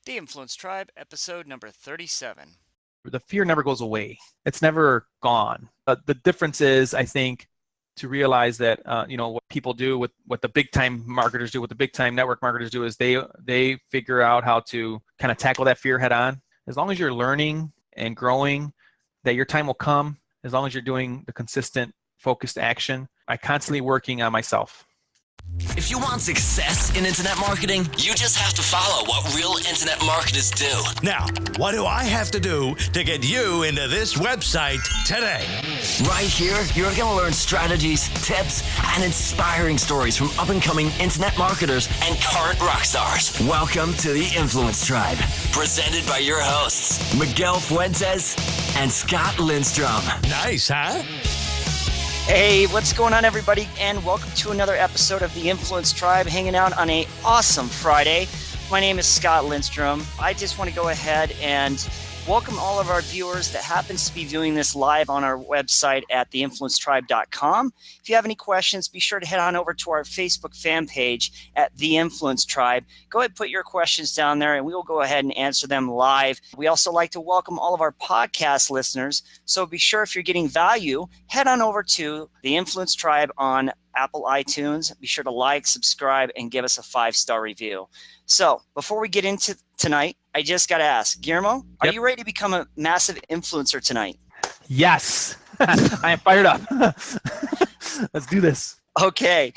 The Influence Tribe, episode number 37. The fear never goes away. It's never gone. The difference is, I think, to realize that, what people do, what the big time marketers do, what the big time network marketers do is they figure out how to kind of tackle that fear head on. As long as you're learning and growing, that your time will come, as long as you're doing the consistent, focused action. I'm constantly working on myself. If you want success in internet marketing, you just have to follow what real internet marketers do. Now, what do I have to do to get you into this website today? Right here, you're going to learn strategies, tips, and inspiring stories from up-and-coming internet marketers and current rock stars. Welcome to the Influence Tribe, presented by your hosts, Miguel Fuentes and Scott Lindstrom. Nice, huh? Hey, what's going on, everybody? And welcome to another episode of the Influence Tribe, hanging out on an awesome Friday. My name is Scott Lindstrom. I just want to go ahead and welcome all of our viewers that happens to be viewing this live on our website at theinfluencetribe.com. If you have any questions, be sure to head on over to our Facebook fan page at The Influence Tribe. Go ahead and put your questions down there, and we will go ahead and answer them live. We also like to welcome all of our podcast listeners, so be sure if you're getting value, head on over to The Influence Tribe on Apple iTunes. Be sure to like, subscribe, and give us a 5-star review. So before we get into tonight, I just got to ask, Guillermo, are you ready to become a massive influencer tonight? Yes, I am fired up. Let's do this. Okay,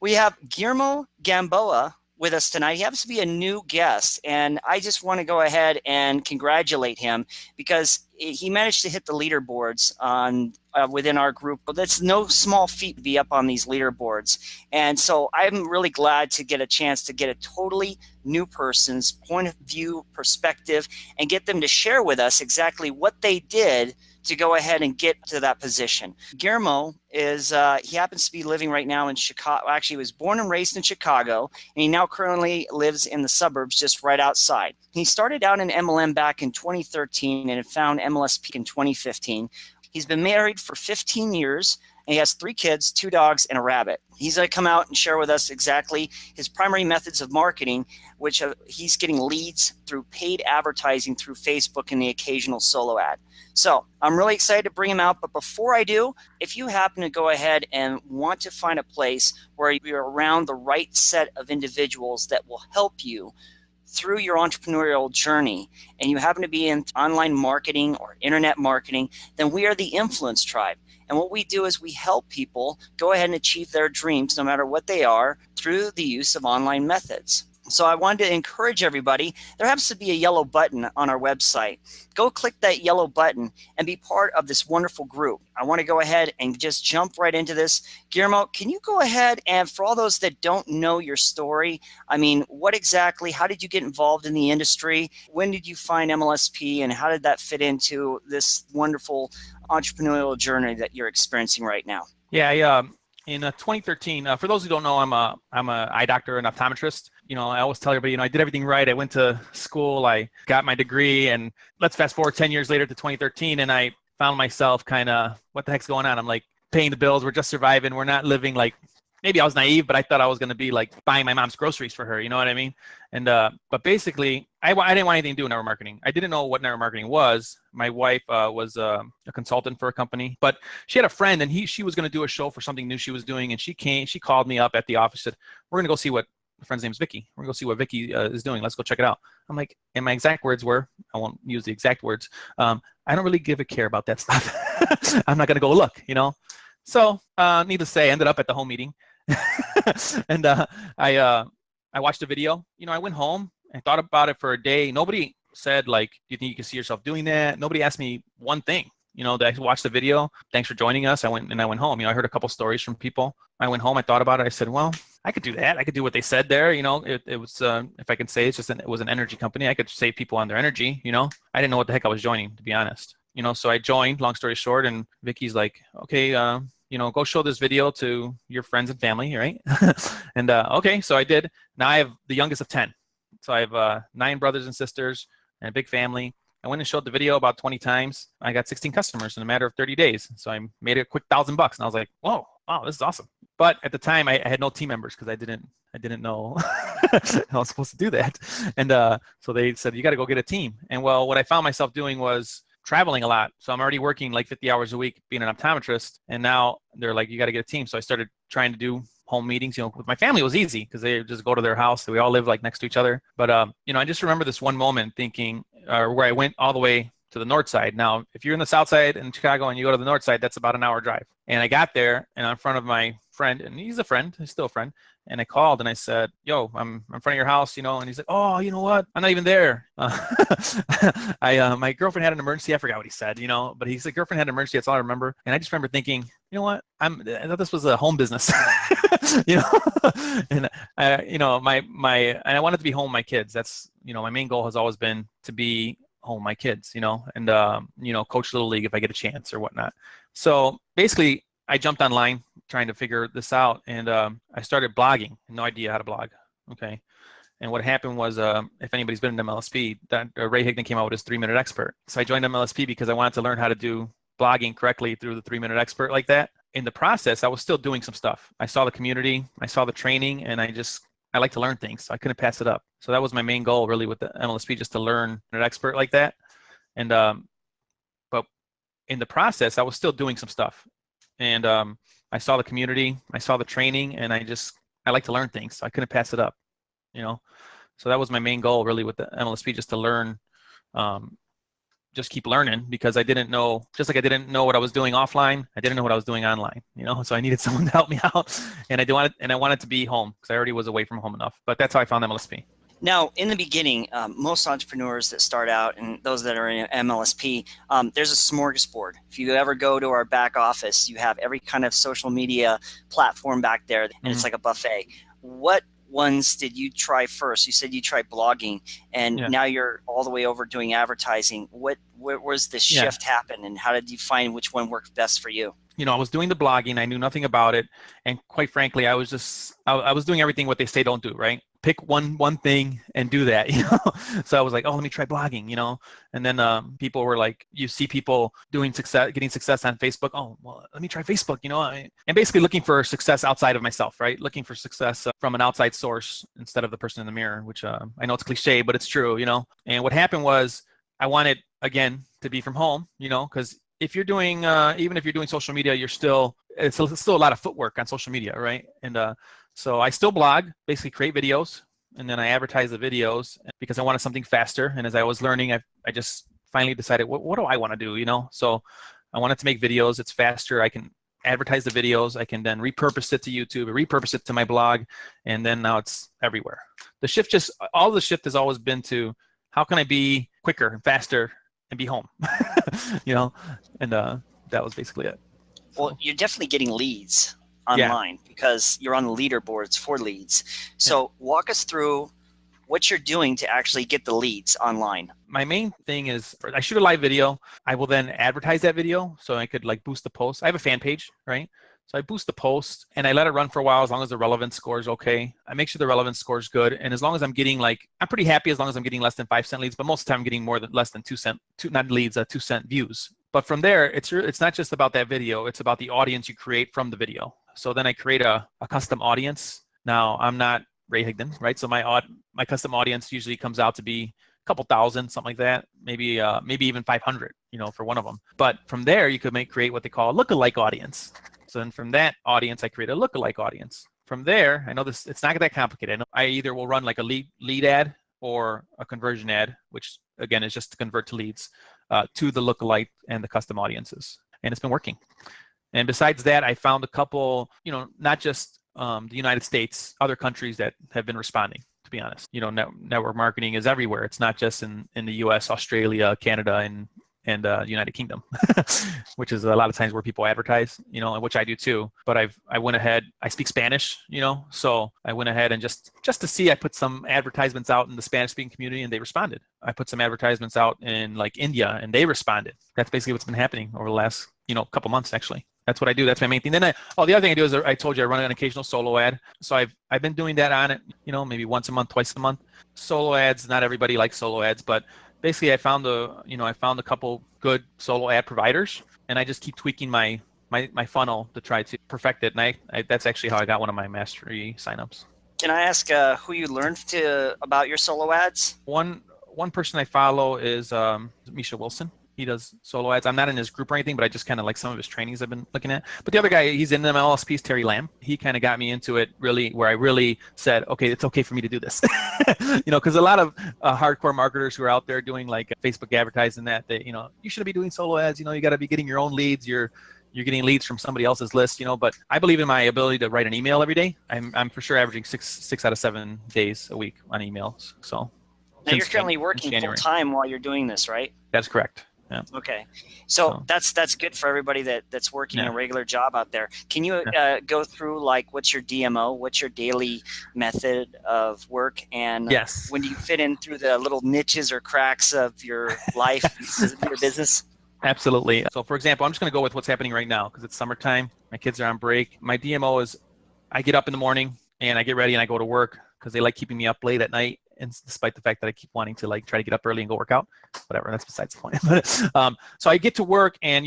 we have Guillermo Gamboa with us tonight. He happens to be a new guest, and I just want to go ahead and congratulate him because he managed to hit the leaderboards on within our group. But that's no small feat to be up on these leaderboards. And so I'm really glad to get a chance to get a totally new person's point of view, perspective, and get them to share with us exactly what they did to go ahead and get to that position. Guillermo is, he happens to be living right now in Chicago. Actually, he was born and raised in Chicago, and he now currently lives in the suburbs just right outside. He started out in MLM back in 2013 and had found MLS Peak in 2015. He's been married for 15 years, and he has 3 kids, 2 dogs, and a rabbit. He's going to come out and share with us exactly his primary methods of marketing, which he's getting leads through paid advertising through Facebook and the occasional solo ad. So I'm really excited to bring him out. But before I do, if you happen to go ahead and want to find a place where you're around the right set of individuals that will help you through your entrepreneurial journey, and you happen to be in online marketing or internet marketing, then we are the Influence Tribe. And what we do is we help people go ahead and achieve their dreams, no matter what they are, through the use of online methods. So I wanted to encourage everybody. There happens to be a yellow button on our website. Go click that yellow button and be part of this wonderful group. I want to go ahead and just jump right into this. Guillermo, can you go ahead and, for all those that don't know your story, I mean, how did you get involved in the industry? When did you find MLSP, and how did that fit into this wonderful entrepreneurial journey that you're experiencing right now? Yeah, in 2013, for those who don't know, I'm a eye doctor and optometrist. I always tell everybody, I did everything right. I went to school, I got my degree, and let's fast forward 10 years later to 2013, and I found myself kind of, what the heck's going on? I'm like, paying the bills, we're just surviving, we're not living like, maybe I was naive, but I thought I was going to be like buying my mom's groceries for her, you know what I mean? And but basically, I didn't want anything to do with network marketing. I didn't know what network marketing was. My wife was a consultant for a company, but she had a friend, and she was going to do a show for something new she was doing, and she called me up at the office, said, we're going to go see what, my friend's name is Vicky. We're going to go see what Vicky is doing. Let's go check it out. I'm like, and my exact words were, I won't use the exact words, I don't really give a care about that stuff. I'm not going to go look, So needless to say, I ended up at the home meeting. And I watched the video. I went home and thought about it for a day. Nobody said, like, do you think you can see yourself doing that? Nobody asked me one thing. That I watched the video. Thanks for joining us. I went home. I heard a couple stories from people. I went home. I thought about it. I said, well, I could do that. I could do what they said there. It was, if I can say, it was an energy company. I could save people on their energy. I didn't know what the heck I was joining, to be honest. So I joined, long story short, and Vicky's like, okay, go show this video to your friends and family, right? And okay, so I did. Now I have the youngest of 10. So I have 9 brothers and sisters and a big family. I went and showed the video about 20 times. I got 16 customers in a matter of 30 days. So I made a quick $1,000 bucks, and I was like, whoa, wow, this is awesome. But at the time, I had no team members because I didn't know how I was supposed to do that. And so they said, you got to go get a team. And well, what I found myself doing was traveling a lot. So I'm already working like 50 hours a week being an optometrist. And now they're like, you got to get a team. So I started trying to do home meetings. With my family, it was easy because they just go to their house. We all live like next to each other. But, I just remember this one moment thinking, where I went all the way to the north side. Now, if you're in the south side in Chicago and you go to the north side, that's about an hour drive. And I got there and in front of my friend, and he's still a friend. And I called and I said, yo, I'm in front of your house, and he's like, oh, you know what? I'm not even there. My girlfriend had an emergency. I forgot what he said, but he said girlfriend had an emergency. That's all I remember. And I just remember thinking, you know what? I thought this was a home business, and and I wanted to be home with my kids. That's, my main goal has always been to be home with my kids, and, coach Little League if I get a chance or whatnot. So basically, I jumped online trying to figure this out, and I started blogging. No idea how to blog. Okay. And what happened was, if anybody's been in MLSP, that Ray Higdon came out with his 3-minute expert. So I joined MLSP because I wanted to learn how to do blogging correctly through the 3-minute expert like that. In the process, I was still doing some stuff. I saw the community, I saw the training, and I like to learn things. So I couldn't pass it up. So that was my main goal really with the MLSP, just to learn an expert like that. And, but in the process, I was still doing some stuff. And I saw the community, I saw the training, and I like to learn things. So I couldn't pass it up, So that was my main goal really with the MLSP, just to learn, just keep learning, because I didn't know, just like I didn't know what I was doing offline, I didn't know what I was doing online, So I needed someone to help me out, and I wanted to be home because I already was away from home enough. But that's how I found MLSP. Now, in the beginning, most entrepreneurs that start out and those that are in MLSP, there's a smorgasbord. If you ever go to our back office, you have every kind of social media platform back there, and it's like a buffet. What ones did you try first? You said you tried blogging, and now you're all the way over doing advertising. Where was the shift happen, and how did you find which one worked best for you? I was doing the blogging. I knew nothing about it. And quite frankly, I was doing everything what they say don't do, right? Pick one thing and do that, So I was like, oh, let me try blogging, And then people were like, you see people getting success on Facebook. Oh, well, let me try Facebook, and basically looking for success outside of myself, right? Looking for success from an outside source instead of the person in the mirror, which I know it's cliche, but it's true, And what happened was I wanted, again, to be from home, because if you're doing, even if you're doing social media, it's still a lot of footwork on social media, right? And so I still blog, basically create videos, and then I advertise the videos because I wanted something faster. And as I was learning, I just finally decided, what do I want to do, So I wanted to make videos. It's faster. I can advertise the videos. I can then repurpose it to YouTube, repurpose it to my blog, and then now it's everywhere. All the shift has always been to how can I be quicker and faster and be home, and that was basically it. Well, you're definitely getting leads online because you're on the leaderboards for leads. So walk us through what you're doing to actually get the leads online. My main thing is I shoot a live video. I will then advertise that video so I could boost the post. I have a fan page, right? So I boost the post and I let it run for a while as long as the relevance score is okay. I make sure the relevance score is good. And as long as I'm getting I'm pretty happy as long as I'm getting less than 5 cent leads, but most of the time I'm getting less than 2 cent, not leads, 2 cent views. But from there, it's not just about that video. It's about the audience you create from the video. So then I create a custom audience. Now I'm not Ray Higdon, right? So my custom audience usually comes out to be a couple thousand, something like that. Maybe even 500, for one of them. But from there, you could create what they call a lookalike audience. So then from that audience, I create a lookalike audience. From there, I know it's not that complicated. I either will run a lead ad or a conversion ad, which again is just to convert to leads to the lookalike and the custom audiences. And it's been working. And besides that, I found a couple, not just the United States, other countries that have been responding, to be honest. Network marketing is everywhere. It's not just in the US, Australia, Canada, and United Kingdom, which is a lot of times where people advertise, which I do too. But I went ahead, I speak Spanish, so I went ahead and just to see, I put some advertisements out in the Spanish speaking community and they responded. I put some advertisements out in India and they responded. That's basically what's been happening over the last, couple months, actually. That's what I do. That's my main thing. Then the other thing I do is I told you I run an occasional solo ad. So I've been doing that on it, maybe once a month, twice a month. Solo ads, not everybody likes solo ads, but basically I found a couple good solo ad providers, and I just keep tweaking my my funnel to try to perfect it. And that's actually how I got one of my mastery signups. Can I ask who you learned about your solo ads? One person I follow is Misha Wilson. He does solo ads. I'm not in his group or anything, but I just kind of like some of his trainings I've been looking at. But the other guy, he's in MLSP, is Terry Lamb. He kind of got me into it really, where I really said, okay, it's okay for me to do this. Because a lot of hardcore marketers who are out there doing like Facebook advertising that, you shouldn't be doing solo ads. You got to be getting your own leads. You're getting leads from somebody else's list, but I believe in my ability to write an email every day. I'm for sure averaging six out of 7 days a week on emails. So now you're currently working full time while you're doing this, right? That's correct. Yeah. Okay. So that's good for everybody that's working a regular job out there. Can you go through like what's your DMO, what's your daily method of work, and when do you fit in through the little niches or cracks of your life, your business? Absolutely. So for example, I'm just going to go with what's happening right now because it's summertime. My kids are on break. My DMO is I get up in the morning and I get ready and I go to work because they like keeping me up late at night. And despite the fact that I keep wanting to like try to get up early and go work out, whatever, that's besides the point. But, so I get to work and,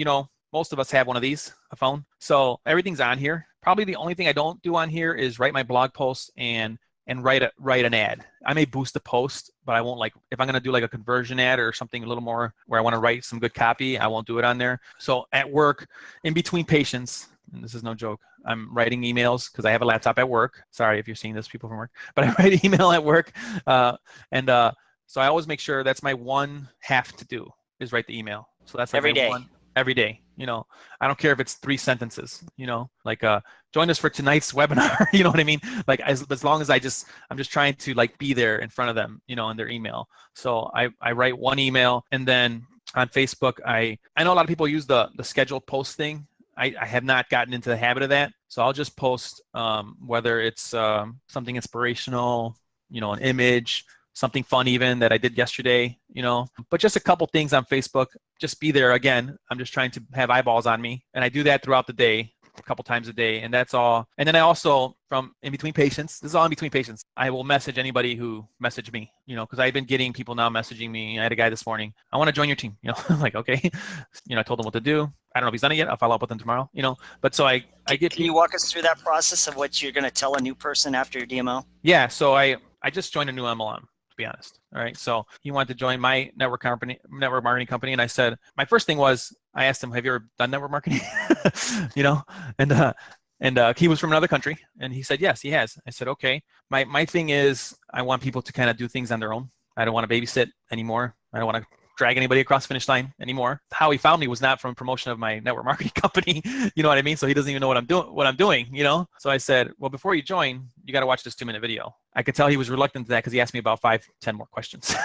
most of us have one of these, a phone. So everything's on here. Probably the only thing I don't do on here is write my blog posts and write an ad. I may boost a post, but I won't if I'm going to do like a conversion ad or something a little more where I want to write some good copy, I won't do it on there. So at work, in between patients, and this is no joke, I'm writing emails because I have a laptop at work. Sorry if you're seeing this, people from work, but I write email at work. So I always make sure that's my one have to do is write the email. So that's like every day. I don't care if it's 3 sentences, like join us for tonight's webinar. You know what I mean? Like as long as I'm just trying to like be there in front of them, in their email. So I write one email, and then on Facebook, I know a lot of people use the scheduled post thing. I have not gotten into the habit of that. So I'll just post whether it's something inspirational, an image, something fun even that I did yesterday, but just a couple things on Facebook. Just be there. Again, I'm just trying to have eyeballs on me. And I do that throughout the day, a couple times a day. And that's all. And then I also, from in between patients, this is all in between patients, I will message anybody who messaged me, because I've been getting people now messaging me. I had a guy this morning, I want to join your team. I'm like, okay. I told him what to do. I don't know if he's done it yet. I'll follow up with him tomorrow, but so I get. Can you walk us through that process of what you're going to tell a new person after your DMO? Yeah. So I just joined a new MLM. Be honest. All right. So he wanted to join my network marketing company. And I said, my first thing was, I asked him, have you ever done network marketing? And he was from another country and he said, yes, he has. I said, okay. My thing is I want people to kind of do things on their own. I don't want to babysit anymore. I don't want to drag anybody across the finish line anymore. How he found me was not from promotion of my network marketing company. You know what I mean? So he doesn't even know what I'm doing, So I said, well, before you join, you got to watch this 2-minute video. I could tell he was reluctant to that because he asked me about 5-10 more questions,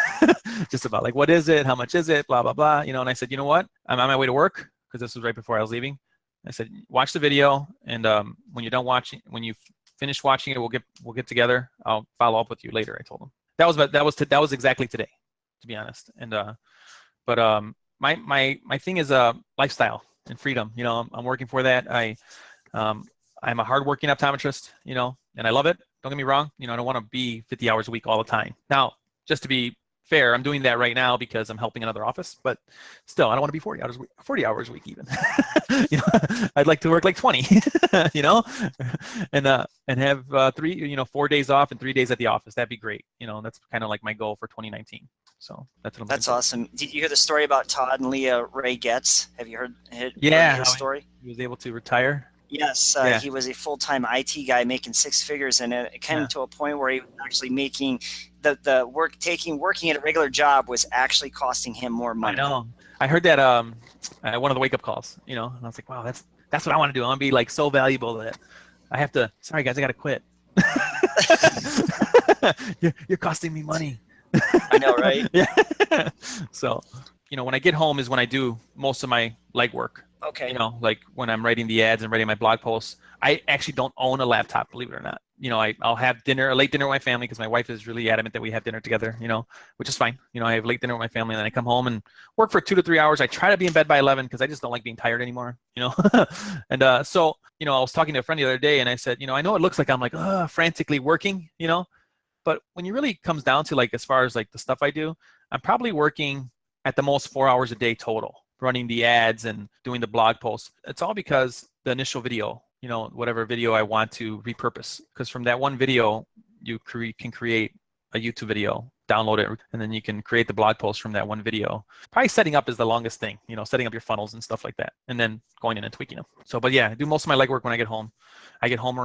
just about like, what is it? How much is it? Blah, blah, blah. And I said, you know what? I'm on my way to work because this was right before I was leaving. I said, watch the video. And when you're done watching, when you finish watching it, we'll get together. I'll follow up with you later. I told him that was exactly today, to be honest. And, but my thing is lifestyle and freedom. I'm working for that. I'm a hardworking optometrist, and I love it. Don't get me wrong. I don't want to be 50 hours a week all the time. Now, just to be fair, I'm doing that right now because I'm helping another office, but still, I don't want to be 40 hours a week even. I'd like to work like 20, and have 4 days off and 3 days at the office. That'd be great. That's kind of like my goal for 2019. So that's awesome. Did you hear the story about Todd and Leah Ray Getz? Have you heard his story? He was able to retire. Yes, he was a full-time IT guy making 6 figures, and it came to a point where he was actually making the working at a regular job was actually costing him more money. I know. I heard that one of the wake-up calls, and I was like, wow, that's what I want to do. I want to be like so valuable that I have to. Sorry, guys, I got to quit. You're costing me money. I know, right? Yeah. So, when I get home is when I do most of my legwork. Okay. Like when I'm writing the ads and writing my blog posts. I actually don't own a laptop, believe it or not. I'll have a late dinner with my family because my wife is really adamant that we have dinner together, which is fine. I have late dinner with my family and then I come home and work for 2 to 3 hours. I try to be in bed by 11 because I just don't like being tired anymore, And so, I was talking to a friend the other day and I said, I know it looks like I'm like frantically working, but when it really comes down to like as far as like the stuff I do, I'm probably working at the most 4 hours a day total. running the ads and doing the blog posts. It's all because the initial video, whatever video I want to repurpose, because from that one video, you can create a YouTube video, download it, and then you can create the blog post from that one video. Probably setting up is the longest thing, setting up your funnels and stuff like that, and then going in and tweaking them. So, but yeah, I do most of my legwork when I get home. I get home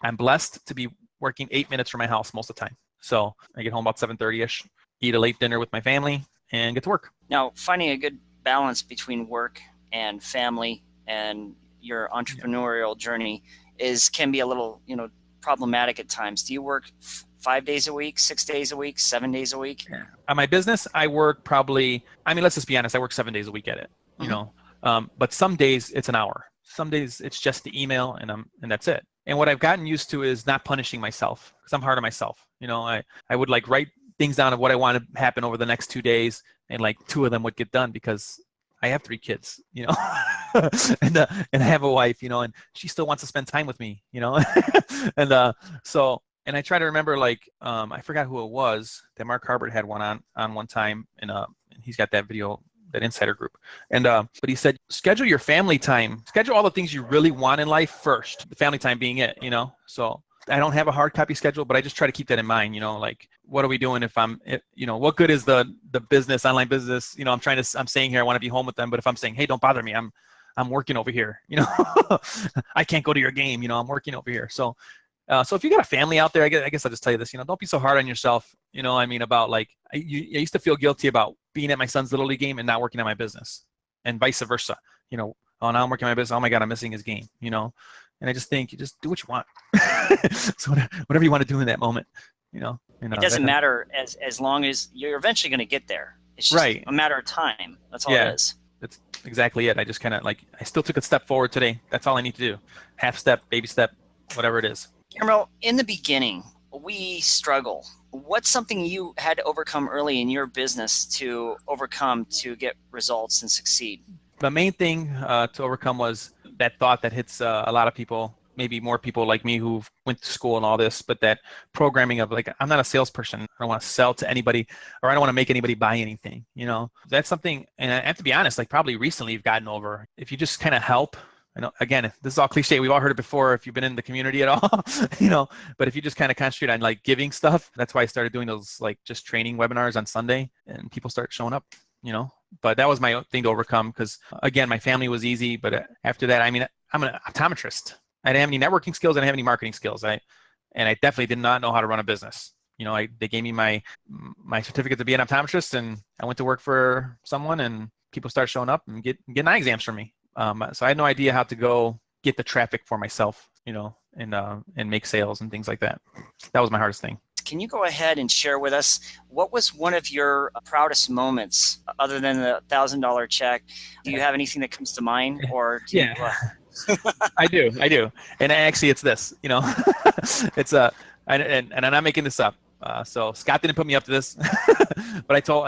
I'm blessed to be working 8 minutes from my house most of the time. So I get home about 7:30ish, eat a late dinner with my family, and get to work. Now, finding a good balance between work and family and your entrepreneurial journey can be a little, problematic at times. Do you work 5 days a week, 6 days a week, 7 days a week? Yeah. On my business, I work probably, let's just be honest, I work 7 days a week at it, but some days it's an hour. Some days it's just the email and that's it. And what I've gotten used to is not punishing myself, because I'm hard on myself. I would write things down of what I want to happen over the next 2 days, and 2 of them would get done because I have 3 kids, and I have a wife, and she still wants to spend time with me, and I try to remember, I forgot who it was that Mark Harbert had one on one time, and he's got that video, that insider group. And but he said, schedule your family time, schedule all the things you really want in life first, the family time being it, So I don't have a hard copy schedule, but I just try to keep that in mind, what are we doing what good is the business, online business, I'm saying here I want to be home with them, but if I'm saying, hey, don't bother me, I'm working over here, I can't go to your game, I'm working over here. So if you got a family out there, I guess I'll just tell you this, don't be so hard on yourself, about I used to feel guilty about being at my son's Little League game and not working on my business, and vice versa, oh, now I'm working on my business, oh my God, I'm missing his game, and I just think you just do what you want. So whatever you want to do in that moment, it doesn't matter as long as you're eventually going to get there. It's just a matter of time. That's all it is. That's exactly it. I just kind of I still took a step forward today. That's all I need to do. Half step, baby step, whatever it is. Guillermo, in the beginning, we struggle. What's something you had to overcome early in your business to overcome to get results and succeed? The main thing to overcome was that thought that hits a lot of people, maybe more people like me who went to school and all this, but that programming of I'm not a salesperson. I don't want to sell to anybody, or I don't want to make anybody buy anything. That's something, and I have to be honest, probably recently you've gotten over. If you just kind of help, again, this is all cliche. We've all heard it before if you've been in the community at all, but if you just kind of concentrate on giving stuff, that's why I started doing those just training webinars on Sunday, and people start showing up, but that was my thing to overcome, because again, my family was easy, but after that, I'm an optometrist. I didn't have any networking skills. I didn't have any marketing skills. I definitely did not know how to run a business. They gave me my certificate to be an optometrist, and I went to work for someone, and people started showing up and getting eye exams from me. So I had no idea how to go get the traffic for myself, and make sales and things like that. That was my hardest thing. Can you go ahead and share with us what was one of your proudest moments other than the $1,000 check? Do you have anything that comes to mind, or do you, I do. And actually it's this, it's and I'm not making this up. So Scott didn't put me up to this, but I told,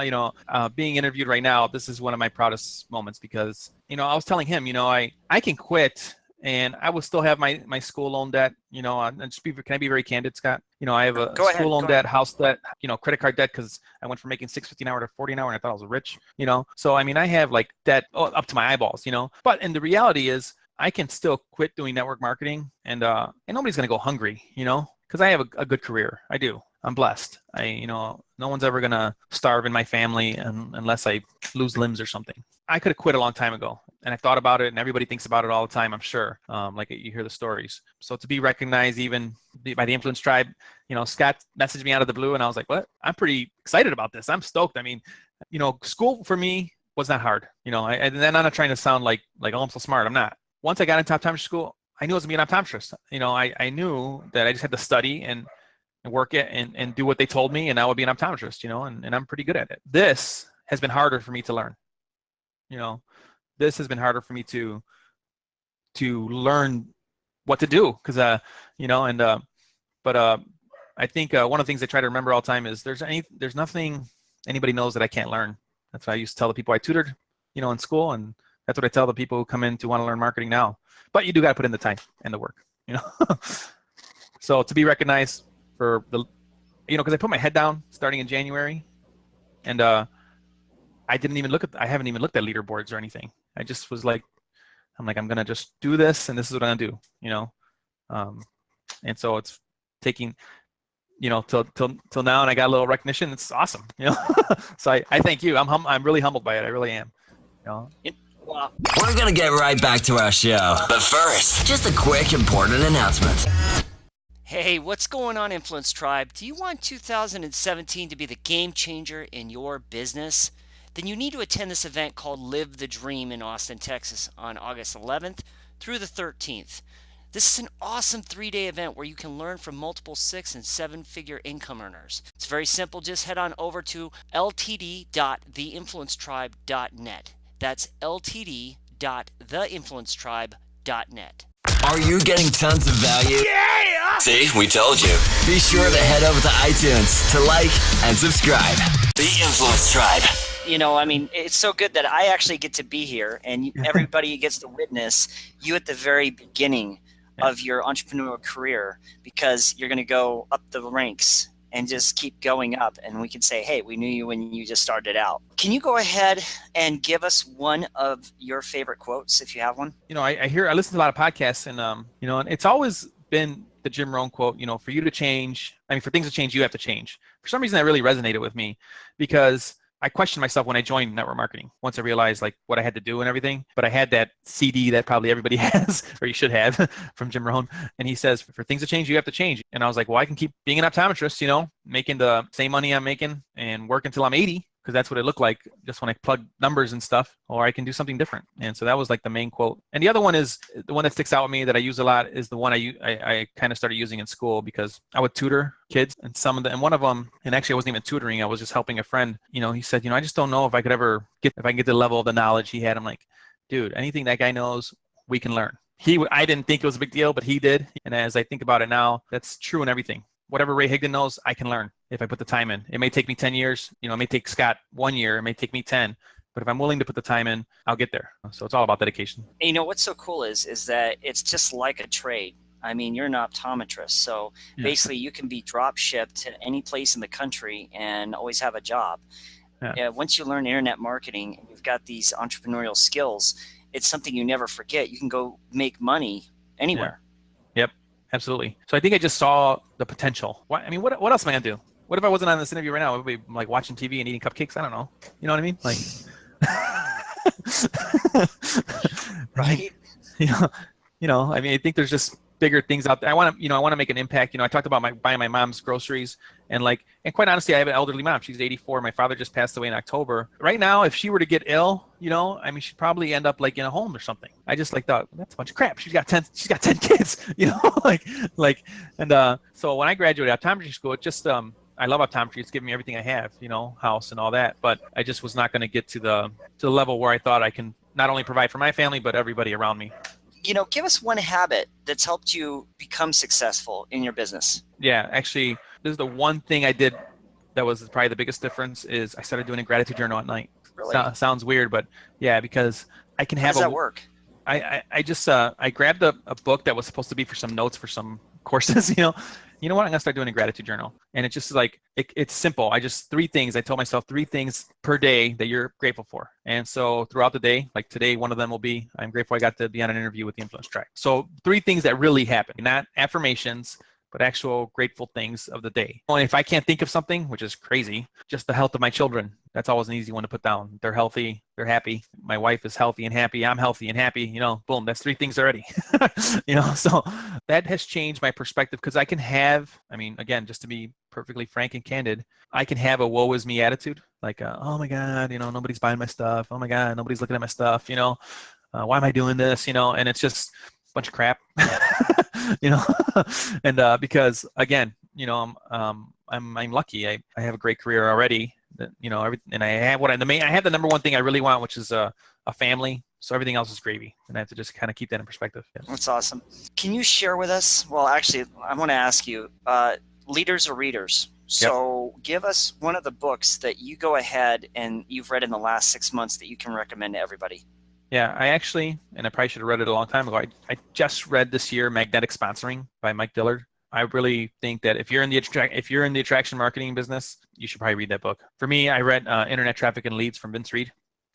being interviewed right now, this is one of my proudest moments, because, I was telling him, I can quit and I will still have my school loan debt, and can I be very candid, Scott? I have a school loan debt, house debt, credit card debt, because I went from making $6.50 an hour to $40 an hour, and I thought I was rich, So, I have debt up to my eyeballs, but and the reality is I can still quit doing network marketing, and nobody's going to go hungry, because I have a good career. I do. I'm blessed. No one's ever going to starve in my family unless I lose limbs or something. I could have quit a long time ago, and I thought about it, and everybody thinks about it all the time, I'm sure. You hear the stories. So to be recognized even by the Influence Tribe, Scott messaged me out of the blue, and I was like, what? I'm pretty excited about this. I'm stoked. School for me was not hard, and then I'm not trying to sound like, oh, I'm so smart. I'm not. Once I got into optometry school, I knew I was going to be an optometrist. I knew that I just had to study and work it and do what they told me, and I would be an optometrist, and I'm pretty good at it. This has been harder for me to learn. This has been harder for me to learn what to do, because but I think one of the things I try to remember all the time is there's nothing anybody knows that I can't learn. That's what I used to tell the people I tutored, in school, and that's what I tell the people who come in to want to learn marketing now. But you do got to put in the time and the work, So to be recognized for the, because I put my head down starting in January, and I I haven't even looked at leaderboards or anything. I just was like, I'm going to just do this, and this is what I'm going to do, and so it's taking, till now, and I got a little recognition. It's awesome, So I thank you. I'm really humbled by it. I really am. Wow. We're going to get right back to our show. But first, just a quick important announcement. Hey, what's going on, Influence Tribe? Do you want 2017 to be the game changer in your business? Then you need to attend this event called Live the Dream in Austin, Texas on August 11th through the 13th. This is an awesome 3-day event where you can learn from multiple 6- and 7-figure income earners. It's very simple. Just head on over to ltd.theinfluencetribe.net. That's ltd.theinfluencetribe.net. Are you getting tons of value? Yeah! See, we told you. Be sure to head over to iTunes to like and subscribe. The Influence Tribe. It's so good that I actually get to be here, and everybody gets to witness you at the very beginning of your entrepreneurial career, because you're going to go up the ranks and just keep going up, and we can say, hey, we knew you when you just started out. Can you go ahead and give us one of your favorite quotes, if you have one? I listen to a lot of podcasts, and and it's always been the Jim Rohn quote, for you to change, for things to change, you have to change. For some reason, that really resonated with me, because I questioned myself when I joined network marketing, once I realized what I had to do and everything. But I had that CD that probably everybody has, or you should have, from Jim Rohn. And he says, for things to change, you have to change. And I was like, well, I can keep being an optometrist, making the same money I'm making and work until I'm 80, because that's what it looked like just when I plugged numbers and stuff, or I can do something different. And so that was the main quote. And the other one is the one that sticks out with me that I use a lot, is the one I kind of started using in school, because I would tutor kids, and one of them, and actually I wasn't even tutoring, I was just helping a friend. He said, I just don't know if I could ever get to the level of the knowledge he had. I'm like, dude, anything that guy knows, we can learn. I didn't think it was a big deal, but he did. And as I think about it now, that's true in everything. Whatever Ray Higdon knows, I can learn if I put the time in. It may take me 10 years. It may take Scott 1 year. It may take me 10. But if I'm willing to put the time in, I'll get there. So it's all about dedication. And what's so cool is that it's just like a trade. You're an optometrist. So basically you can be drop shipped to any place in the country and always have a job. Yeah. Once you learn internet marketing and you've got these entrepreneurial skills, it's something you never forget. You can go make money anywhere. Yeah. Yep. Absolutely. So I think I just saw the potential. What else am I going to do? What if I wasn't on this interview right now? I would be watching TV and eating cupcakes. I don't know. You know what I mean? Right. I think there's just bigger things out there. I want to make an impact. I talked about buying my mom's groceries, and quite honestly, I have an elderly mom. She's 84. My father just passed away in October. Right now, if she were to get ill, she'd probably end up in a home or something. I just thought, that's a bunch of crap. She's got 10 kids, so when I graduated optometry school, it just, I love optometry. It's given me everything I have, house and all that, but I just was not going to get to the level where I thought I can not only provide for my family, but everybody around me. Give us one habit that's helped you become successful in your business. Yeah, actually, this is the one thing I did that was probably the biggest difference, is I started doing a gratitude journal at night. Really? Sounds weird, but yeah, because I can have How does that work? I just I grabbed a book that was supposed to be for some notes for some courses, you know what, I'm gonna start doing a gratitude journal. And it's just it's simple. I told myself 3 things per day that you're grateful for. And so throughout the day, today, one of them will be, I'm grateful I got to be on an interview with the Influence Tribe. So 3 things that really happen, not affirmations, but actual grateful things of the day. And if I can't think of something, which is crazy, just the health of my children, that's always an easy one to put down. They're healthy, they're happy. My wife is healthy and happy. I'm healthy and happy. Boom, that's 3 things already. So that has changed my perspective, because I can have, again, just to be perfectly frank and candid, I can have a woe is me attitude. Oh my God, nobody's buying my stuff. Oh my God, nobody's looking at my stuff. Why am I doing this? And it's just a bunch of crap. And because again, I'm lucky. I have a great career already. And I have I have the number one thing I really want, which is a family. So everything else is gravy, and I have to just kind of keep that in perspective. Yeah. That's awesome. Can you share with us? Well, actually, I want to ask you, leaders or readers. So give us one of the books that you go ahead and you've read in the last 6 months that you can recommend to everybody. Yeah, I actually, and I probably should have read it a long time ago, I just read this year Magnetic Sponsoring by Mike Dillard. I really think that if you're in the attraction marketing business, you should probably read that book. For me, I read Internet Traffic and Leads from Vince Reed,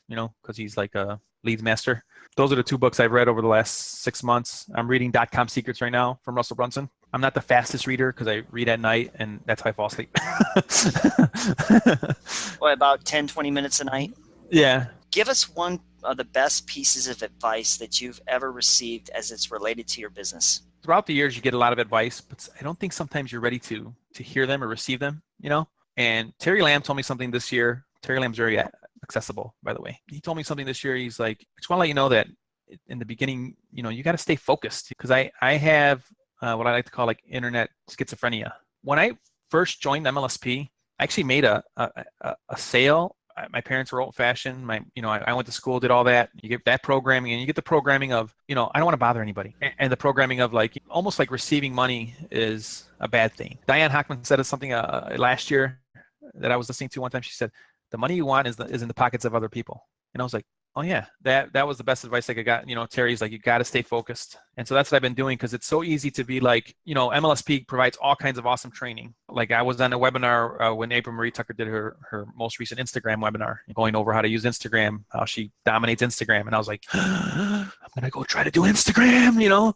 because he's like a leads master. Those are the 2 books I've read over the last 6 months. I'm reading .com Secrets right now from Russell Brunson. I'm not the fastest reader because I read at night, and that's how I fall asleep. What, about 10, 20 minutes a night? Yeah. Give us one of the best pieces of advice that you've ever received as it's related to your business. Throughout the years, you get a lot of advice, but I don't think sometimes you're ready to hear them or receive them, And Terry Lamb told me something this year. Terry Lamb's very accessible, by the way. He told me something this year. He's like, I just want to let you know that in the beginning, you got to stay focused, because I have what I like to call like internet schizophrenia. When I first joined MLSP, I actually made a sale. My parents were old-fashioned. I went to school, did all that. You get that programming, and you get the programming of, I don't want to bother anybody. And the programming of like, almost like receiving money is a bad thing. Diane Hockman said something last year that I was listening to one time. She said, the money you want is in the pockets of other people. And I was like, oh yeah, that was the best advice I got. Terry's like, you got to stay focused. And so that's what I've been doing, because it's so easy to be like, MLSP provides all kinds of awesome training. Like I was on a webinar when April Marie Tucker did her most recent Instagram webinar, going over how to use Instagram, how she dominates Instagram. And I was like, I'm going to go try to do Instagram,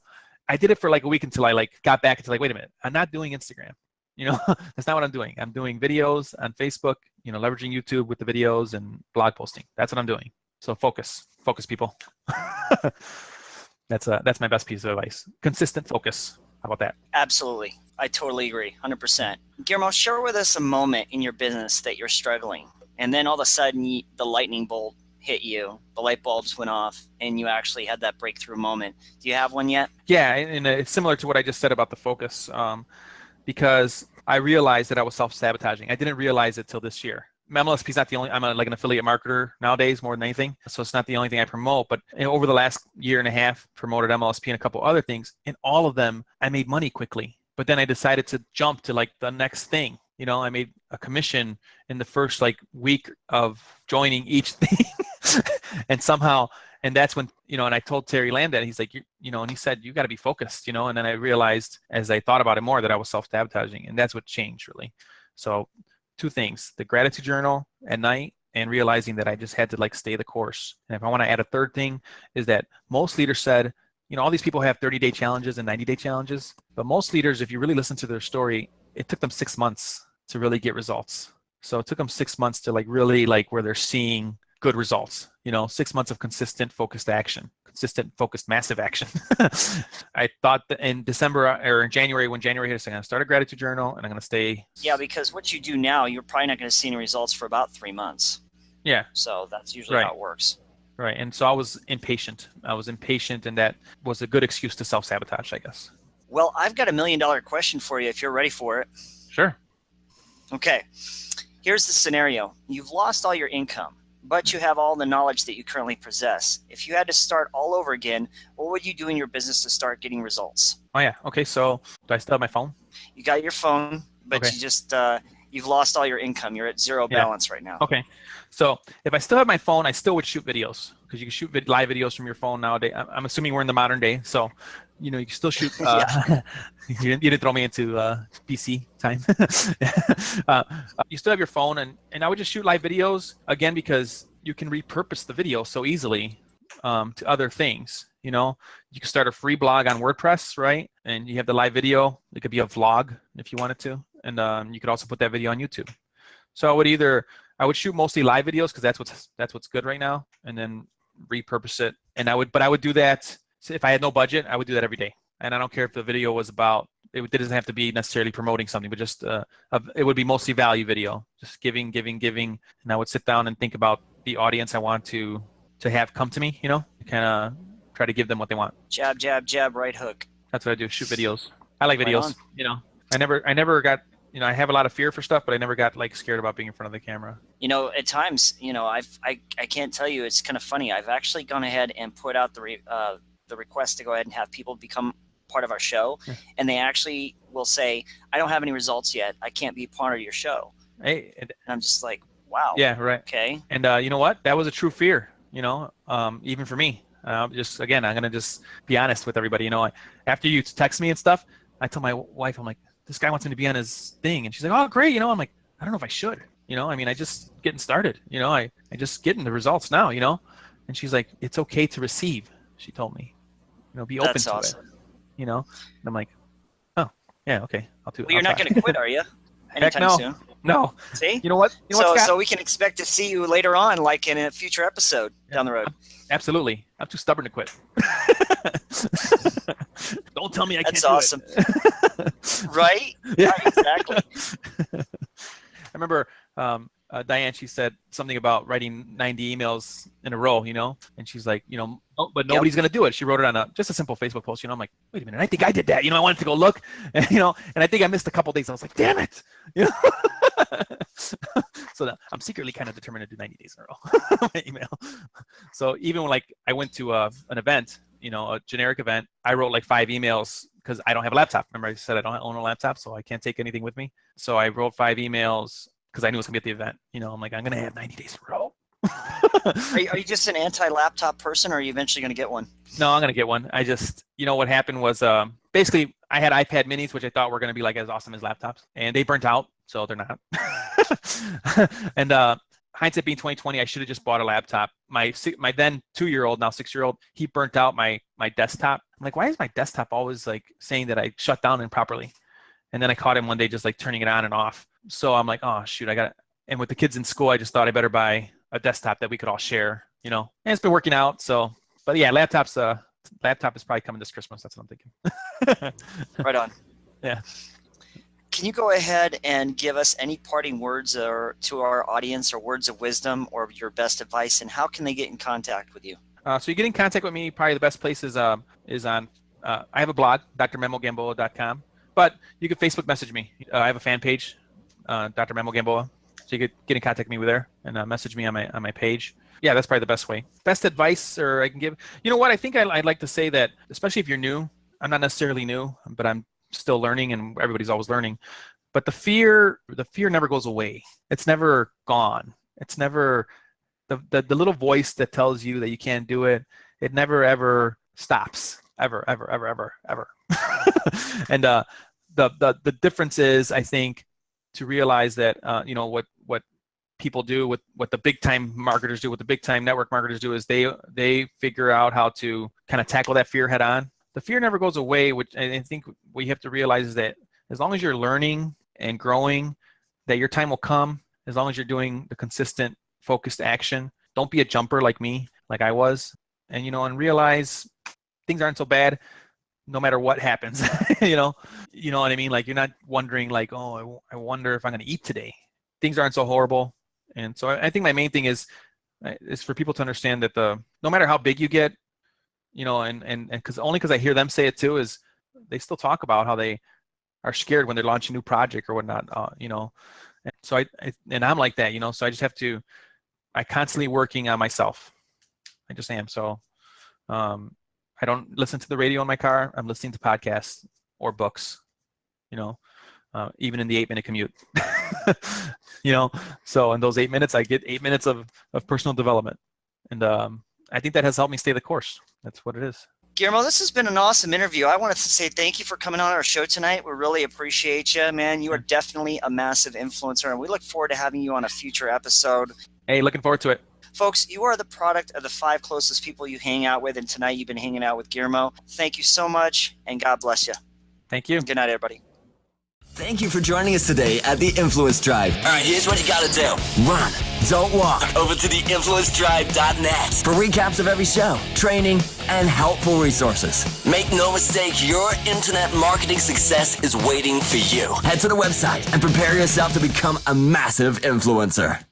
I did it for like a week until I like got back into like, wait a minute, I'm not doing Instagram. That's not what I'm doing. I'm doing videos on Facebook, leveraging YouTube with the videos and blog posting. That's what I'm doing. So focus people. That's my best piece of advice. Consistent focus. How about that? Absolutely. I totally agree. 100%. Guillermo, share with us a moment in your business that you're struggling, and then all of a sudden the lightning bolt hit you, the light bulbs went off, and you actually had that breakthrough moment. Do you have one yet? Yeah, and it's similar to what I just said about the focus, because I realized that I was self-sabotaging. I didn't realize it till this year. MLSP is not the only, I'm like an affiliate marketer nowadays more than anything. So it's not the only thing I promote, but over the last year and a half, promoted MLSP and a couple other things. In all of them, I made money quickly, but then I decided to jump to like the next thing. I made a commission in the first like week of joining each thing. And that's when, and I told Terry Lamb that, he's like, and he said, you got to be focused, and then I realized as I thought about it more that I was self-sabotaging, and that's what changed really. So 2 things, the gratitude journal at night and realizing that I just had to like stay the course. And if I want to add a 3rd thing, is that most leaders said, all these people have 30-day challenges and 90-day challenges, but most leaders, if you really listen to their story, it took them 6 months to really get results. So it took them 6 months to like really like where they're seeing good results, 6 months of consistent focused action, consistent focused massive action. I thought that in December or in January, when January hit, I'm going to start a gratitude journal and I'm going to stay. Yeah, because what you do now, you're probably not going to see any results for about 3 months. Yeah. So that's usually how it works. Right. And so I was impatient, and that was a good excuse to self-sabotage, I guess. Well, I've got $1 million question for you if you're ready for it. Sure. Okay. Here's the scenario. You've lost all your income, but you have all the knowledge that you currently possess. If you had to start all over again, what would you do in your business to start getting results? Oh, yeah. Okay. So do I still have my phone? You got your phone, but you just you've lost all your income. You're at zero balance right now. Okay. So if I still have my phone, I still would shoot videos, because you can shoot live videos from your phone nowadays. I'm assuming we're in the modern day. So, you can still shoot. You didn't throw me into PC time. You still have your phone, and I would just shoot live videos, again, because you can repurpose the video so easily to other things. You can start a free blog on WordPress, right? And you have the live video. It could be a vlog if you wanted to. And you could also put that video on YouTube. So I would shoot mostly live videos, because that's what's good right now, and then repurpose it. And I would do that. So if I had no budget, I would do that every day. And I don't care if the video was about, it doesn't have to be necessarily promoting something, but just it would be mostly value video, just giving. And I would sit down and think about the audience I want to have come to me, kind of try to give them what they want. Jab, jab, jab, right hook. That's what I do, shoot videos. I like videos, I never got, I have a lot of fear for stuff, but I never got like scared about being in front of the camera. At times, I can't tell you, it's kind of funny. I've actually gone ahead and put out the request to go ahead and have people become part of our show. Yeah. And they actually will say, I don't have any results yet. I can't be part of your show. Hey, and I'm just like, wow. Yeah, right. Okay. And you know what? That was a true fear, even for me. I'm going to just be honest with everybody. After you text me and stuff, I tell my wife, I'm like, this guy wants me to be on his thing. And she's like, oh, great. I'm like, I don't know if I should. I mean, I just getting started. I just getting the results now, And she's like, it's okay to receive, she told me. Be open That's to awesome. it. And I'm like, oh, yeah, okay. I'll do it. Well, you're not going to quit, are you? Anytime no. soon? No. See? You know what, Scott? So we can expect to see you later on, like in a future episode down the road. Absolutely. I'm too stubborn to quit. Don't tell me I can't do awesome. it. Right? Yeah. Right, exactly. I remember Diane, she said something about writing 90 emails in a row, and she's like, but nobody's going to do it. She wrote it on just a simple Facebook post, I'm like, wait a minute, I think I did that. I wanted to go look, and, and I think I missed a couple days. I was like, damn it. So I'm secretly kind of determined to do 90 days in a row, my email. So even when I went to an event, a generic event, I wrote 5 emails because I don't have a laptop. Remember I said I don't own a laptop, so I can't take anything with me. So I wrote 5 emails because I knew it was going to be at the event. I'm like, I'm going to have 90 days in a row. Are you just an anti-laptop person, or are you eventually going to get one? No, I'm going to get one. I just, what happened was basically I had iPad minis, which I thought were going to be as awesome as laptops, and they burnt out, so they're not. And hindsight being 2020, I should have just bought a laptop. My then 2-year-old, now 6-year-old, he burnt out my desktop. I'm like, why is my desktop always saying that I shut down improperly? And then I caught him one day just turning it on and off. So I'm like, oh shoot, and with the kids in school, I just thought I better buy a desktop that we could all share, and it's been working out. So, but yeah, laptop is probably coming this Christmas. That's what I'm thinking. Right on. Yeah. Can you go ahead and give us any parting words to our audience, or words of wisdom, or your best advice, and how can they get in contact with you? So you get in contact with me, probably the best place is on, I have a blog, drmemogamboa.com, but you can Facebook message me. I have a fan page, Dr. Memo Gamboa. So you could get in contact with me there and message me on my page. Yeah, that's probably the best way. Best advice I can give. You know what? I think I'd like to say that, especially if you're new, I'm not necessarily new, but I'm still learning, and everybody's always learning. But the fear never goes away. It's never gone. It's never the little voice that tells you that you can't do it. It never ever stops. Ever. And the difference is, I think, to realize that what people do, what the big time marketers do, what the big time network marketers do, is they figure out how to kind of tackle that fear head on. The fear never goes away, which I think we have to realize is that as long as you're learning and growing, that your time will come. As long as you're doing the consistent, focused action. Don't be a jumper like me, like I was, and and realize things aren't so bad no matter what happens. You know what I mean? You're not wondering oh, I wonder if I'm going to eat today. Things aren't so horrible. And so I think my main thing is for people to understand that no matter how big you get, and because I hear them say it too, is they still talk about how they are scared when they're launching a new project or whatnot, And so I'm like that, so I just have to, I constantly working on myself. I just am. So I don't listen to the radio in my car. I'm listening to podcasts or books, even in the 8-minute commute, so in those 8 minutes, I get 8 minutes of personal development. And I think that has helped me stay the course. That's what it is. Guillermo, this has been an awesome interview. I wanted to say thank you for coming on our show tonight. We really appreciate you, man. You are definitely a massive influencer, and we look forward to having you on a future episode. Hey, looking forward to it. Folks, you are the product of the 5 closest people you hang out with, and tonight you've been hanging out with Guillermo. Thank you so much, and God bless you. Thank you. Good night, everybody. Thank you for joining us today at the Influence Tribe. All right, here's what you got to do. Run, don't walk. Over to theinfluencetribe.net for recaps of every show, training, and helpful resources. Make no mistake, your internet marketing success is waiting for you. Head to the website and prepare yourself to become a massive influencer.